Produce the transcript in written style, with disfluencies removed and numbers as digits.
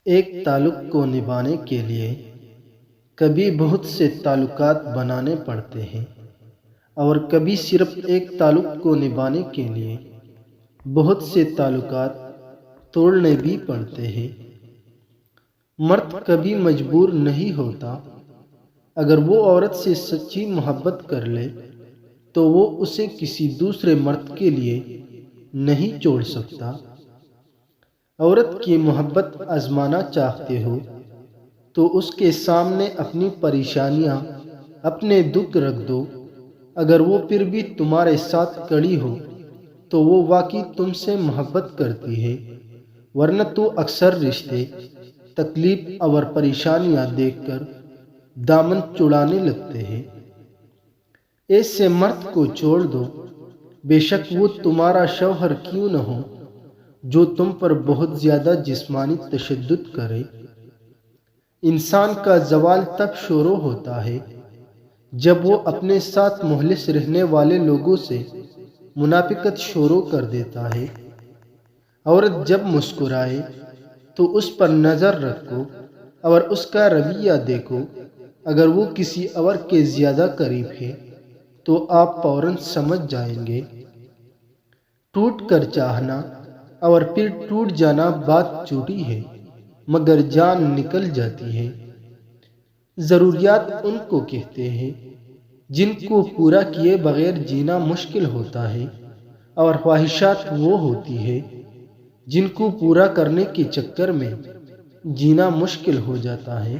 ایک تعلق کو نبھانے کے لیے کبھی بہت سے تعلقات بنانے پڑتے ہیں اور کبھی صرف ایک تعلق کو نبھانے کے لیے بہت سے تعلقات توڑنے بھی پڑتے ہیں۔ مرد کبھی مجبور نہیں ہوتا۔ اگر وہ عورت سے سچی محبت کر لے تو وہ اسے کسی دوسرے مرد کے لیے نہیں چھوڑ سکتا۔ عورت کی محبت آزمانا چاہتے ہو تو اس کے سامنے اپنی پریشانیاں، اپنے دکھ رکھ دو۔ اگر وہ پھر بھی تمہارے ساتھ کھڑی ہو تو وہ واقعی تم سے محبت کرتی ہے، ورنہ تو اکثر رشتے، تکلیف اور پریشانیاں دیکھ کر دامن چھڑانے لگتے ہیں۔ ایسے مرد کو چھوڑ دو، بے شک وہ تمہارا شوہر کیوں نہ ہو، جو تم پر بہت زیادہ جسمانی تشدد کرے۔ انسان کا زوال تب شروع ہوتا ہے جب وہ اپنے ساتھ مخلص رہنے والے لوگوں سے منافقت شروع کر دیتا ہے۔ عورت جب مسکرائے تو اس پر نظر رکھو اور اس کا رویہ دیکھو۔ اگر وہ کسی اور کے زیادہ قریب ہے تو آپ فوراً سمجھ جائیں گے۔ ٹوٹ کر چاہنا اور پھر ٹوٹ جانا بات چھوٹی ہے مگر جان نکل جاتی ہے۔ ضروریات ان کو کہتے ہیں جن کو پورا کیے بغیر جینا مشکل ہوتا ہے، اور خواہشات وہ ہوتی ہے جن کو پورا کرنے کے چکر میں جینا مشکل ہو جاتا ہے۔